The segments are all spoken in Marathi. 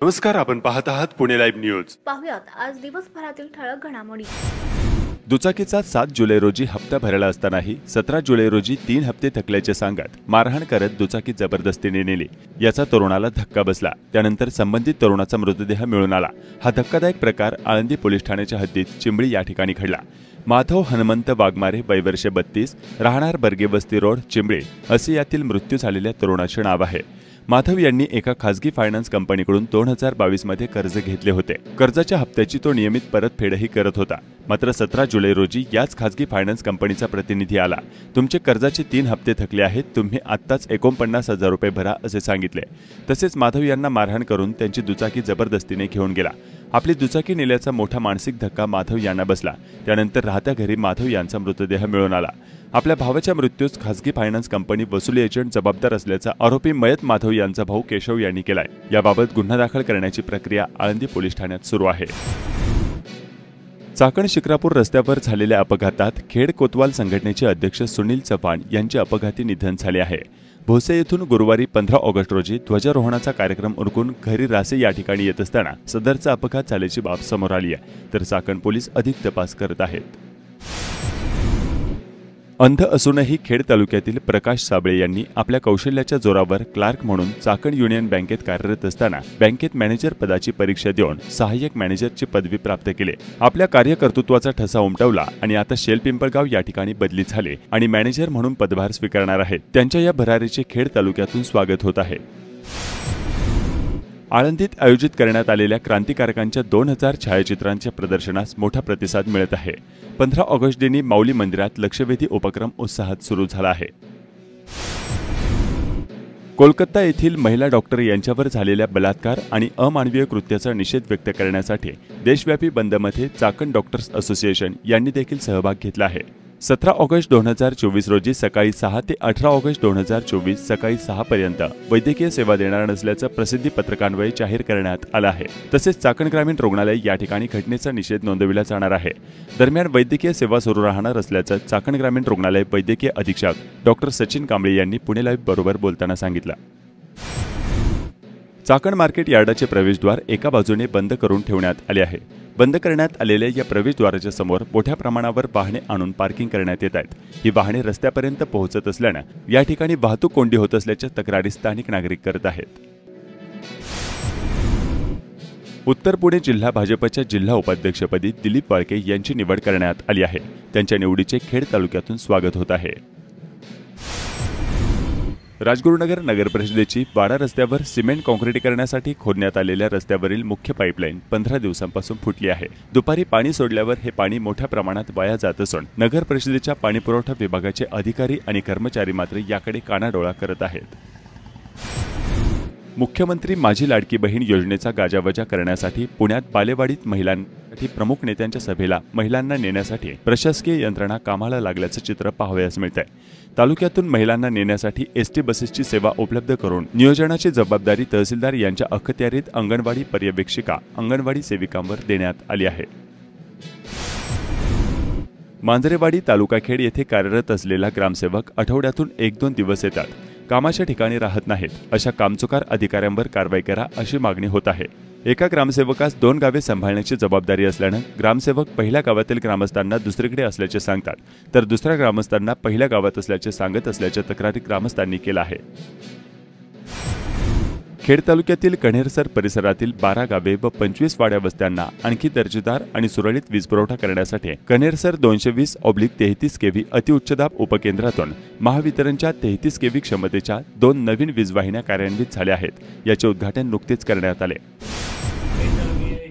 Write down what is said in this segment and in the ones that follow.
नमस्कार, आपण पाहत आहात पुणे लाईव्ह न्यूज। पाहुयात आज दिवसभरातील ठळक घडामोडी। दुचाकीचा 7 जुलै रोजी हप्ता भरला असतानाही 17 जुलै रोजी 3 हप्ते थकल्याचे सांगत मारहाण करत दुचाकी जबरदस्तीने नेली। याचा तरुणाला धक्का बसला। त्यानंतर संबंधित तरुणाचा मृतदेह मिळून आला। हा धक्कादायक प्रकार आळंदी पोलीस ठाण्याच्या हद्दीत चिंबळी या ठिकाणी घडला। माधव हनुमंत वाघमारे, वय वर्ष 32, राहणार बर्गे वस्ती रोड, चिंबळी असे यातील मृत्यू झालेल्या तरुणाचे नाव आहे। माधव यांनी एका खासगी फायनान्स कंपनीकडून 2022 मध्ये कर्ज घेतले होते। कर्जाच्या हप्त्याची तो नियमित परतफेडही करत होता। मात्र 17 जुलै रोजी याच खासगी फायनान्स कंपनीचा प्रतिनिधी आला। तुमचे कर्जाचे 3 हप्ते थकले आहेत, तुम्ही आत्ताच 49,000 रुपये भरा असे सांगितले। तसेच माधव यांना मारहाण करून त्यांची दुचाकी जबरदस्तीने घेऊन गेला। आपली दुचाकी नेल्याचा मोठा मानसिक धक्का माधव यांना बसला। त्यानंतर राहत्या घरी माधव यांचा मृतदेह मिळून आला। आपल्या भावाच्या मृत्यूस खासगी फायनान्स कंपनी वसुली एजंट जबाबदार असल्याचा आरोपी मयत माधव यांचा भाऊ केशव यांनी केलाय। याबाबत गुन्हा दाखल करण्याची प्रक्रिया आळंदी पोलीस ठाण्यात सुरू आहे। चाकण शिक्रापूर रस्त्यावर झालेल्या अपघातात खेड कोतवाल संघटनेचे अध्यक्ष सुनील चव्हाण यांचे अपघाती निधन झाले आहे। भोसे येथून गुरुवारी 15 ऑगस्ट रोजी ध्वजारोहणाचा कार्यक्रम उरकून घरी रासे या ठिकाणी येत असताना सदरचा अपघात झाल्याची बाब समोर आली आहे। तर चाकण पोलीस अधिक तपास करत आहेत। अंध असूनही खेड तालुक्यातील प्रकाश साबळे यांनी आपल्या कौशल्याच्या जोरावर क्लार्क म्हणून चाकण युनियन बँकेत कार्यरत असताना बँकेत मॅनेजर पदाची परीक्षा देऊन सहाय्यक मॅनेजरची पदवी प्राप्त केली। आपल्या कार्यकर्तृत्वाचा ठसा उमटवला आणि आता शेलपिंपळगाव या ठिकाणी बदली झाले आणि मॅनेजर म्हणून पदभार स्वीकारणार आहेत। त्यांच्या या भरारीचे खेड तालुक्यातून स्वागत होत आहे। आळंदीत आयोजित करण्यात आलेल्या क्रांतिकारकांच्या 2000 छायाचित्रांच्या प्रदर्शनास मोठा प्रतिसाद मिळत आहे। 15 ऑगस्ट दिनी माऊली मंदिरात लक्षवेधी उपक्रम उत्साहात सुरू झाला आहे। कोलकाता येथील महिला डॉक्टर यांच्यावर झालेल्या बलात्कार आणि अमानवीय कृत्याचा निषेध व्यक्त करण्यासाठी देशव्यापी बंदमध्ये चाकण डॉक्टर्स असोसिएशन यांनी देखील सहभाग घेतला आहे। 17 ऑगस्ट 2024 रोजी सकाळी 6 ते 18 ऑगस्ट 2024 सकाळी 6 पर्यंत वैद्यकीय सेवा देणार नसल्याचं प्रसिद्धी पत्रकान्वये जाहीर करण्यात आलं आहे। तसेच चाकण ग्रामीण रुग्णालय या ठिकाणी घटनेचा निषेध नोंदविला जाणार आहे। दरम्यान वैद्यकीय सेवा सुरू राहणार असल्याचं चाकण ग्रामीण रुग्णालय वैद्यकीय अधीक्षक डॉक्टर सचिन कांबळे यांनी पुणे लाईव्ह बरोबर बोलताना सांगितलं। चाकण मार्केट यार्डाचे प्रवेशद्वार एका बाजूने बंद करून ठेवण्यात आले आहे। बंद करण्यात आलेल्या या प्रवेशद्वाराच्या समोर मोठ्या प्रमाणावर वाहने आणून पार्किंग करण्यात येत आहेत। ही वाहने रस्त्यापर्यंत पोहोचत असल्याने या ठिकाणी वाहतूक कोंडी होत असल्याच्या तक्रारी स्थानिक नागरिक करत आहेत। उत्तर पुणे जिल्हा भाजपच्या जिल्हा उपाध्यक्षपदी दिलीप वाळके यांची निवड करण्यात आली आहे। त्यांच्या निवडीचे खेड तालुक्यातून स्वागत होत आहे। राजगुरुनगर नगर परिषदेची वाडा रस्त्यावर सिमेंट काँक्रिटीकरणासाठी खोदण्यात आलेल्या रस्त्यावरील मुख्य पाईपलाईन 15 दिवसांपासून फुटली आहे। दुपारी पाणी सोडल्यावर हे पाणी मोठ्या प्रमाणात वाया जात असून नगर परिषदेच्या पाणीपुरवठा विभागाचे अधिकारी आणि कर्मचारी मात्र याकडे कानाडोळा करत आहेत। मुख्यमंत्री माझी लाडकी बहीण योजनेचा गाजावाजा करण्यासाठी पुण्यात बालेवाडीत महिलांसाठी प्रमुख नेत्यांच्या सभेला महिलांना नेण्यासाठी प्रशासकीय यंत्रणा कामाला लागल्याचं चित्र पाहावयास मिळतंय। तालुक्यातून महिलांना नेण्यासाठी एसटी बसेसची सेवा उपलब्ध करून नियोजनाची जबाबदारी तहसीलदार यांच्या अखत्यारीत अंगणवाडी पर्यवेक्षिका, अंगणवाडी सेविकांवर देण्यात आली आहे। मांजरेवाडी तालुका खेड येथे कार्यरत असलेला ग्रामसेवक आठवड्यातून 1-2 दिवस येतात, कामाच्या ठिकाणी राहत नाहीत। अशा कामचुकार अधिकाऱ्यांवर कारवाई करा अशी मागणी होत आहे। एका ग्रामसेवकास 2 गावे सांभाळण्याची जबाबदारी असल्याने ग्रामसेवक पहिल्या गावातील ग्रामस्थांना दुसरीकडे असल्याचे सांगतात, तर दुसऱ्या ग्रामस्थांना पहिल्या गावात असल्याचे सांगत असल्याच्या तक्रारी ग्रामस्थांनी केल्या आहे। खेड तालुक्यातील कण्हेरसर परिसरातील 12 गावे व 25 वाड्या वस्त्यांना आणखी दर्जेदार आणि सुरळीत वीजपुरवठा करण्यासाठी कण्हेरसर 220/33 केव्ही अतिउच्चदाब उपकेंद्रातून महावितरणच्या 33 केव्ही क्षमतेच्या 2 नवीन वीजवाहिन्या कार्यान्वित झाल्या आहेत। याचे उद्घाटन नुकतेच करण्यात आले।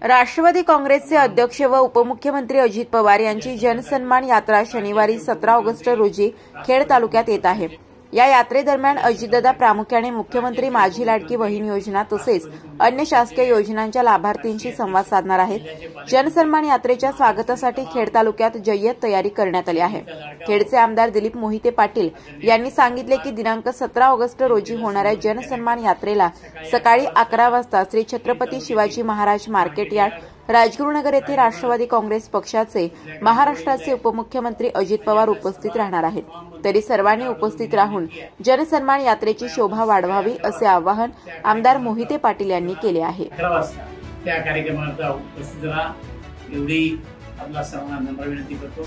राष्ट्रवादी काँग्रेसचे अध्यक्ष व उपमुख्यमंत्री अजित पवार यांची जनसन्मान यात्रा शनिवारी 17 ऑगस्ट रोजी खेड तालुक्यात येत आहे। या यात्रेदरम्यान अजितदादा प्रामुख्याने मुख्यमंत्री माझी लाडकी बहीण योजना तसेच अन्य शासकीय योजनांच्या लाभार्थींशी संवाद साधणार आहेत। जनसन्मान यात्रेच्या स्वागतासाठी खेड तालुक्यात जय्यत तयारी करण्यात आली आहे। खेडचे आमदार दिलीप मोहिते पाटील यांनी सांगितले की दिनांक 17 ऑगस्ट रोजी होणाऱ्या जनसन्मान यात्रेला सकाळी 11 वाजता श्री छत्रपती शिवाजी महाराज मार्केट यार्ड राजगुरुनगर येथे राष्ट्रवादी काँग्रेस पक्षाचे महाराष्ट्राचे उपमुख्यमंत्री अजित पवार उपस्थित राहणार आहेत. तरी सर्वांनी उपस्थित राहून जनसन्मान यात्रेची शोभा वाढवावी असे आवाहन आमदार मोहिते पाटील यांनी केले आहे. त्या कार्यक्रमाला उपस्थित राहा एवढी आपला सर्वांना नम्र विनंती करतो.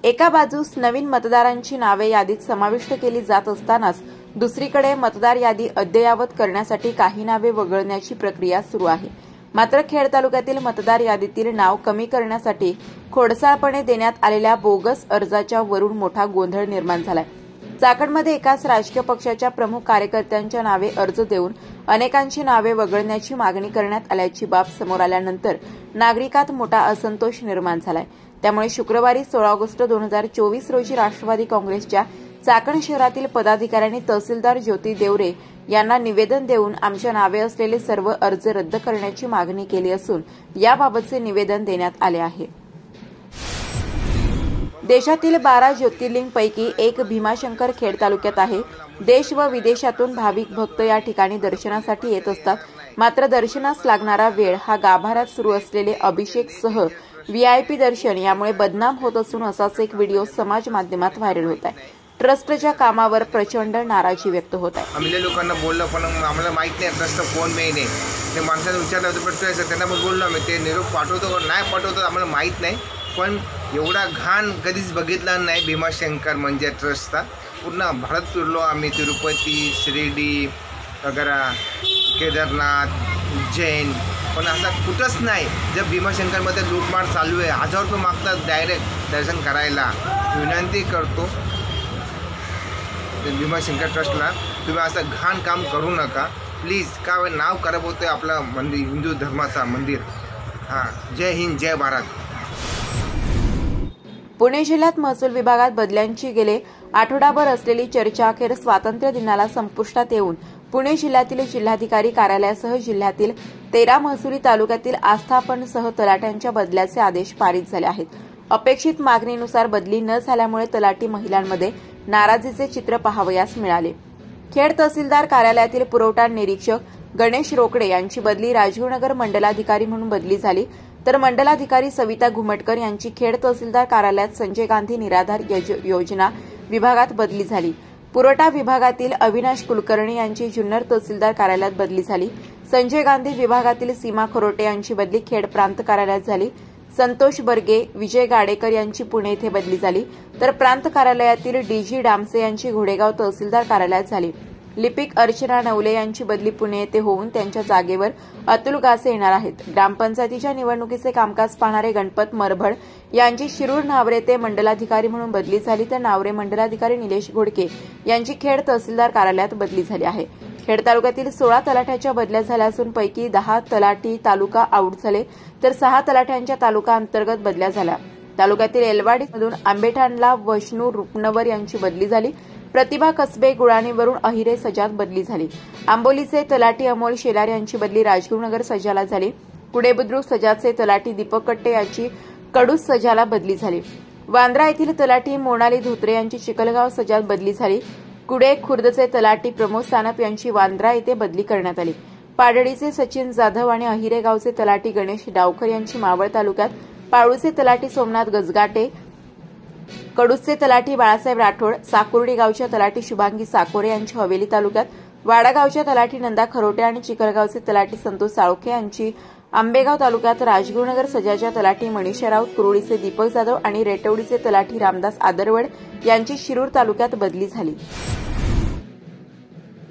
एका बाजूस नवीन मतदारांची नावे यादीत समाविष्ट केली जात असतानाच दुसरीकडे मतदार यादी अद्ययावत करण्यासाठी काही नावे वगळण्याची प्रक्रिया सुरू आहे. मात्र खेड तालुक्यातील मतदार यादीतील नाव कमी करण्यासाठी खोडसाळपणे देण्यात आलेल्या बोगस अर्जाच्या वरून मोठा गोंधळ निर्माण झालाय. चाकणमध्ये एकाच राजकीय पक्षाच्या प्रमुख कार्यकर्त्यांच्या नावे अर्ज देऊन अनेकांची नावे वगळण्याची मागणी करण्यात आल्याची बाब समोर आल्यानंतर नागरिकात मोठा असंतोष निर्माण झालाय. त्यामुळे शुक्रवारी 16 ऑगस्ट 2024 रोजी राष्ट्रवादी काँग्रेसच्या चाकण शहरातील पदाधिकाऱ्यांनी तहसीलदार ज्योती देवरे यांना निवेदन देऊन आमच्या नावे असलेले सर्व अर्ज रद्द करण्याची मागणी केली असून याबाबतचे निवेदन देण्यात आले आहे. देशातील 12 ज्योतिर्लिंगपैकी एक भीमाशंकर खेड तालुक्यात आहे. देश व विदेशातून भाविक भक्त या ठिकाणी दर्शनासाठी येत असतात. मात्र दर्शनास लागणारा वेळ हा गाभाऱ्यात सुरू असलेले अभिषेक सह व्हीआयपी दर्शन यामुळे बदनाम होत असून असाच एक व्हिडिओ समाज माध्यमात व्हायरल होत आहे. ट्रस्टच्या कामावर प्रचंड नाराजी व्यक्त होत आहे. आम्ही लोकांना बोललो पण आम्हाला माहित नाही ट्रस्ट कोण मेन आहे. ते माणसाने विचारलं होतं पण त्यांना पण बोललो आम्ही ते निरोप पाठवतो नाही पाठवतो आम्हाला माहीत नाही. पण एवढा घाण कधीच बघितला नाही. भीमाशंकर म्हणजे ट्रस्टचा पूर्ण भारत फिरलो आम्ही. तिरुपती, शिर्डी वगैरे, केदारनाथ, उज्जैन पण असा कुठंच नाही. जर भीमाशंकरमध्ये लूटमार चालू आहे 1000 रुपये मागतात डायरेक्ट दर्शन करायला. विनंती करतो भीमाशंकर ट्रस्टला तुम्ही असं घाण काम करू नका प्लीज. का नाव खराब होते आपलं मंदिर हिंदू धर्माचा मंदिर. जय हिंद जय भारत. पुणे जिल्ह्यात महसूल विभागात बदल्यांची गेले आठवडाभर असलेली चर्चा अखेर स्वातंत्र्य दिनाला संपुष्टात येऊन पुणे जिल्ह्यातील जिल्हाधिकारी कार्यालयासह जिल्ह्यातील 13 महसुली तालुक्यातील आस्थापनसह तलाट्यांच्या बदल्याचे आदेश पारित झाले आहेत. अपेक्षित मागणीनुसार बदली न झाल्यामुळे तलाठी महिलांमध्ये नाराजीचे चित्र पाहावयास मिळाले. खेड तहसीलदार कार्यालयातील पुरवठा निरीक्षक गणेश रोकडे यांची बदली राजगुरुनगर मंडलाधिकारी म्हणून बदली झाली. तर मंडलाधिकारी सविता घुमटकर यांची खेड तहसीलदार कार्यालयात संजय गांधी निराधार योजना विभागात बदली झाली. पुरवठा विभागातील अविनाश कुलकर्णी यांची जुन्नर तहसीलदार कार्यालयात बदली झाली. संजय गांधी विभागातील सीमा खरोटे यांची बदली खेड प्रांत कार्यालयात झाली. संतोष बर्गे, विजय गाडेकर यांची पुणे येथे बदली झाली. तर प्रांत कार्यालयातील डीजी डामसे यांची घोडेगाव तहसीलदार कार्यालयात झाली. लिपिक अर्चना नवले यांची बदली पुणे येथे होऊन त्यांच्या जागेवर अतुल गासे येणार आहेत. ग्रामपंचायतीच्या निवडणुकीचे कामकाज पाहणारे गणपत मरभड यांची शिरूर नावरे येथे मंडलाधिकारी म्हणून बदली झाली. तर नावरे मंडलाधिकारी निलेश घोडके यांची खेड तहसीलदार कार्यालयात बदली झाली आहे. खेड तालुक्यातील 16 तलाठ्याच्या बदल्या झाल्या असून पैकी 10 तलाठी तालुका आऊट झाले तर 6 तलाठ्यांच्या तालुका अंतर्गत बदल्या झाल्या. तालुक्यातील एलवाडीमधून आंबेठाणला वैष्णू रुपनवर यांची बदली झाली. प्रतिभा कसबे गुळाणीवरून अहिरे सजाद बदली झाली. आंबोलीचे तलाठी अमोल शेलार यांची बदली राजगुरुनगर सजाला झाली. कुडे बुद्रुक सजादचे तलाठी दीपक कट्टे यांची कडूस सजाला बदली झाली. वांद्रा येथील तलाठी मोनाली धोत्रे यांची चिखलगाव सजाद बदली झाली. कुडे खुर्दचे तलाठी प्रमोद सानप यांची वांद्रा येथे बदली करण्यात आली. पाडळीचे सचिन जाधव आणि अहिरे गावचे तलाठी गणेश डावकर यांची मावळ तालुक्यात, पाळूचे तलाठी सोमनाथ गजगाटे, कडूसचे तलाठी बाळासाहेब राठोड, साकुर्डी गावच्या तलाठी शुभांगी साकोरे यांची हवेली तालुक्यात, वाडा गावच्या तलाठी नंदा खरोटे आणि चिखलगावचे तलाठी संतोष साळोखे यांची आंबेगाव तालुक्यात, राजगुरुनगर सजाच्या तलाठी मनीषा राऊत, कुरुडीचे दीपक जाधव आणि रेटवडीचे तलाठी रामदास आदरवड यांची शिरूर तालुक्यात बदली झाली.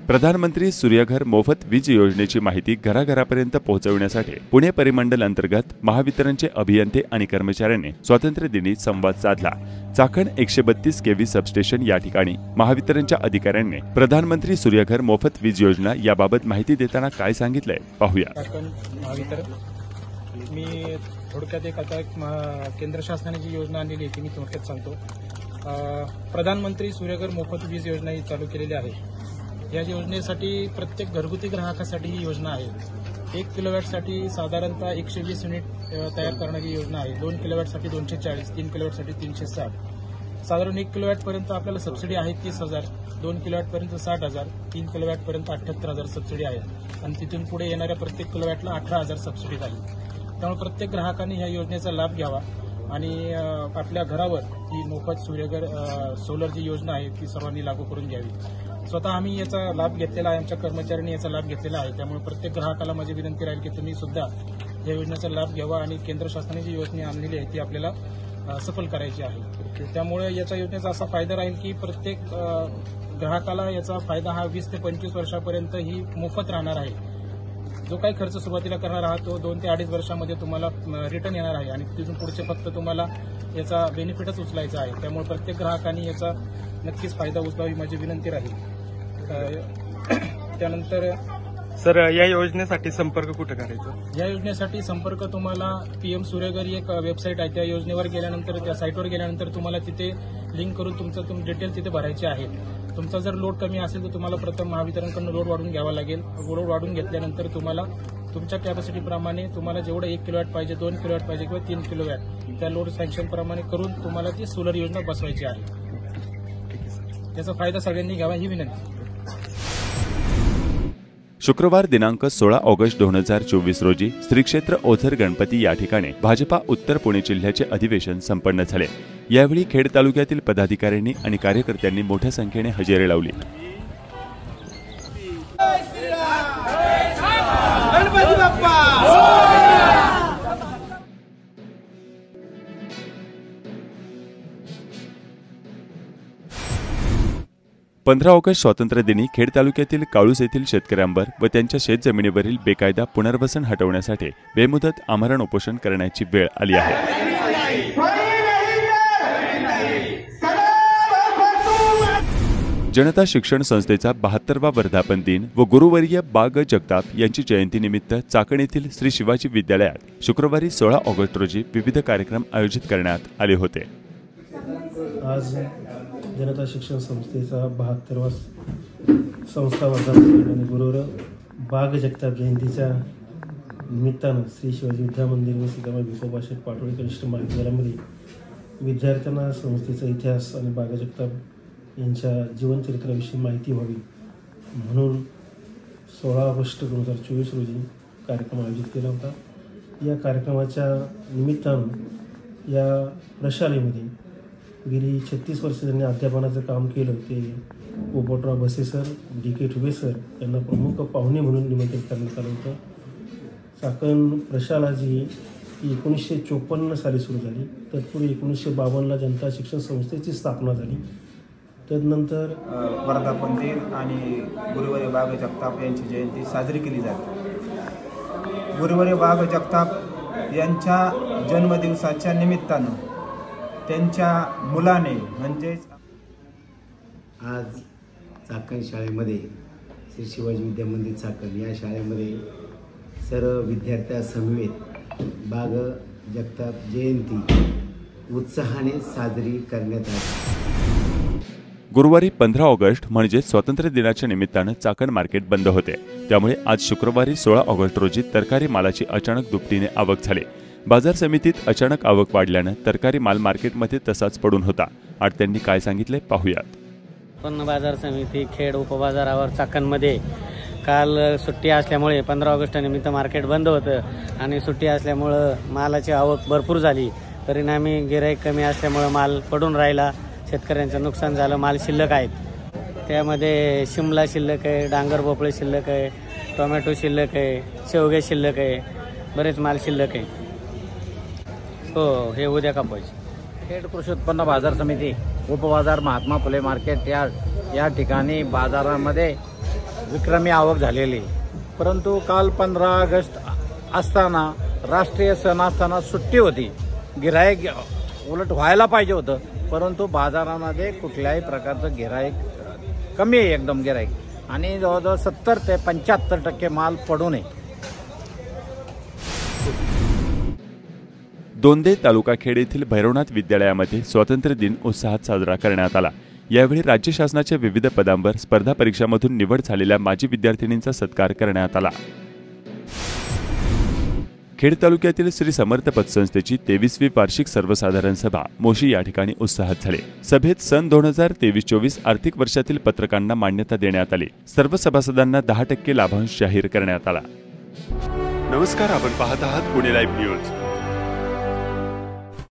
प्रधानमंत्री सूर्यघर मोफत वीज योजनेची माहिती घराघरापर्यंत पोहोचवण्यासाठी पुणे परिमंडल अंतर्गत महावितरणचे अभियंते आणि कर्मचाऱ्यांनी स्वातंत्र्य दिनी संवाद साधला. चाकण 132 केव्ही सबस्टेशन या ठिकाणी महावितरणच्या अधिकाऱ्यांनी प्रधानमंत्री सूर्यघर मोफत वीज योजना याबाबत माहिती देताना काय सांगितलंय पाहूया. मी थोडक्यात आता केंद्र शासनाने जी योजना आणलेली आहे ती मी थोडक्यात सांगतो. प्रधानमंत्री सूर्यघर मोफत वीज योजना ही चालू केलेली आहे. या योजनेसाठी प्रत्येक घरगुती ग्राहकासाठी ही योजना आहे. 1 किलोवॅटसाठी साधारणतः 120 युनिट तयार करणारी योजना आहे. 2 किलोवॅटसाठी 240, 3 किलोवॅटसाठी 360, साधारण 1 किलोवॅटपर्यंत आपल्याला सबसिडी आहे 30,000. 2 किलोवॅटपर्यंत 60,000, 3 किलोवॅटपर्यंत 78,000 सबसिडी आहे आणि तिथून पुढे येणाऱ्या प्रत्येक किलोवॅटला 18,000 सबसिडी झाली. त्यामुळे प्रत्येक ग्राहकांनी ह्या योजनेचा लाभ घ्यावा आणि आपल्या घरावर ही मोफत सूर्यघर सोलर जी योजना आहे ती सर्वांनी लागू करून घ्यावी. स्वतः आम्ही याचा लाभ घेतलेला आहे, आमच्या कर्मचाऱ्यांनी याचा लाभ घेतलेला आहे. त्यामुळे प्रत्येक ग्राहकाला माझी विनंती राहील की तुम्ही सुद्धा या योजनेचा लाभ घ्यावा आणि केंद्र शासनाने जी योजना आणलेली आहे ती आपल्याला सफल करायची आहे. त्यामुळे याचा योजनेचा असा फायदा राहील की प्रत्येक ग्राहकाला याचा फायदा हा 20 ते 25 वर्षापर्यंत ही मोफत राहणार आहे. जो काही खर्च सुरुवातीला करणार आहात तो 2 ते 2.5 वर्षामध्ये तुम्हाला रिटर्न येणार आहे आणि तिथून पुढचे फक्त तुम्हाला याचा बेनिफिटच उचलायचा आहे. त्यामुळे प्रत्येक ग्राहकांनी याचा नक्कीच फायदा उचलावी माझी विनंती राहील. त्यानंतर सर, या योजनेसाठी संपर्क कुठे करायचा? या योजनेसाठी संपर्क तुम्हाला PM सूर्यघर एक वेबसाईट आहे, त्या योजनेवर गेल्यानंतर त्या साईटवर गेल्यानंतर तुम्हाला तिथे लिंक करून तुमचं डिटेल तिथे भरायचे आहे. तुमचा जर लोड कमी असेल तर तुम्हाला प्रथम महावितरणकडून लोड वाढून घ्यावा लागेल. लोड वाढून घेतल्यानंतर तुम्हाला तुमच्या कॅपॅसिटीप्रमाणे तुम्हाला जेवढं 1 किलोवॅट पाहिजे, 2 किलोवॅट पाहिजे किंवा 3 किलोवॅट त्या लोड सँक्शनप्रमाणे करून तुम्हाला ती सोलर योजना बसवायची आहे. त्याचा फायदा सगळ्यांनी घ्यावा ही विनंती. शुक्रवार दिनांक 16 ऑगस्ट 2024 रोजी श्री क्षेत्र ओझर गणपती या ठिकाणी भाजपा उत्तर पुणे जिल्ह्याचे अधिवेशन संपन्न झाले. यावेळी खेड तालुक्यातील पदाधिकाऱ्यांनी आणि कार्यकर्त्यांनी मोठ्या संख्येने हजेरी लावली. गणपती बाप्पा 15 ऑगस्ट स्वातंत्र्यदिनी खेड तालुक्यातील काळूस येथील शेतकऱ्यांवर व त्यांच्या शेतजमिनीवरील बेकायदा पुनर्वसन हटवण्यासाठी बेमुदत आमरण उपोषण करण्याची वेळ आली आहे. जनता शिक्षण संस्थेचा 72वा वर्धापन दिन व गुरुवर्य बाग जगताप यांची जयंतीनिमित्त चाकण येथील श्री शिवाजी विद्यालयात शुक्रवारी 16 ऑगस्ट रोजी विविध कार्यक्रम आयोजित करण्यात आले होते. आज जनता शिक्षण संस्थेचा 72वा संस्था वर्धापन आणि गुरुवर्य बाग जगताप जयंतीच्या निमित्तानं श्री शिवाजी विद्या मंदिर व सीतामाई भिकोबा शेठ पाटोळे कनिष्ठ महाविद्यालयामध्ये विद्यार्थ्यांना संस्थेचा इतिहास आणि बाग जगताप यांच्या जीवनचरित्राविषयी माहिती व्हावी म्हणून 16 ऑगस्ट 2024 रोजी कार्यक्रम आयोजित केला होता. या कार्यक्रमाच्या निमित्तानं या प्रशालेमध्ये गेली 36 वर्ष त्यांनी अध्यापनाचं काम केलं. ते पोपटराव बसे सर, DK ठुबे सर यांना प्रमुख पाहुणे म्हणून निमंत्रित करण्यात आलं होतं. चाकण प्रशाला जी 1954 साली सुरू झाली. तत्पूर्वी 1952ला जनता शिक्षण संस्थेची स्थापना झाली. तदनंतर वर्धापन दिन आणि गुरुवर्य बाग जगताप यांची जयंती साजरी केली जाते. गुरुवर्य बाग जगताप यांच्या जन्मदिवसाच्या निमित्तानं त्यांच्या मुलाने म्हणजेच आज चाकण शाळेमध्ये श्री शिवाजी विद्या मंदिर चाकण या शाळेमध्ये सर्व विद्यार्थ्यांसमवेत बाग जगताप जयंती उत्साहाने साजरी करण्यात आली. गुरुवारी 15 ऑगस्ट म्हणजे स्वातंत्र्य दिनाच्या निमित्तानं चाकण मार्केट बंद होते. त्यामुळे आज शुक्रवारी 16 ऑगस्ट रोजी तरकारी मालाची अचानक दुपटीने आवक झाली. बाजार समितीत अचानक आवक वाढल्यानं तरकारी माल मार्केटमध्ये तसाच पडून होता. आडत्यांनी काय सांगितले पाहूयात. उत्पन्न बाजार समिती खेड उपबाजारावर चाकणमध्ये काल सुट्टी असल्यामुळे 15 ऑगस्ट निमित्त मार्केट बंद होतं आणि सुट्टी असल्यामुळं मालाची आवक भरपूर झाली. परिणामी गिराईक कमी असल्यामुळं माल पडून राहिला. शेतकऱ्यांचं नुकसान झालं. माल शिल्लक आहेत. त्यामध्ये शिमला शिल्लक आहे, डांगर भोपळे शिल्लक आहे, टोमॅटो शिल्लक आहे, शेवगे शिल्लक आहे, बरेच माल शिल्लक आहे. हो, हे उद्या कापायचे. खेड कृषी उत्पन्न बाजार समिती उपबाजार महात्मा फुले मार्केट या ठिकाणी बाजारामध्ये विक्रमी आवक झालेली. परंतु काल 15 ऑगस्ट असताना राष्ट्रीय सण असताना सुट्टी होती. गिराईक उलट व्हायला पाहिजे होतं, परंतु बाजारामध्ये कुठल्याही प्रकारचं गिराईक कमी आहे. एकदम गिराईक आणि जवळजवळ 70 ते 75% माल पडू नये. दोंदे तालुका खेड येथील भैरवनाथ विद्यालयामध्ये स्वातंत्र्य दिन उत्साहात साजरा करण्यात आला. यावेळी राज्य शासनाच्या विविध पदांवर स्पर्धा परीक्षांमधून निवड झालेल्या माजी विद्यार्थिनींचा सत्कार करण्यात आला. खेड तालुक्यातील श्री समर्थ पतसंस्थेची 23वी वार्षिक सर्वसाधारण सभा मोशी या ठिकाणी उत्साहात झाली। सभेत सन 2023-24 आर्थिक वर्षातील पत्रकांना मान्यता देण्यात आली। सर्व सभासदांना 10% लाभांश जाहीर करण्यात आला। नमस्कार, आपण पाहत आहात पुणे लाईव्ह न्यूज।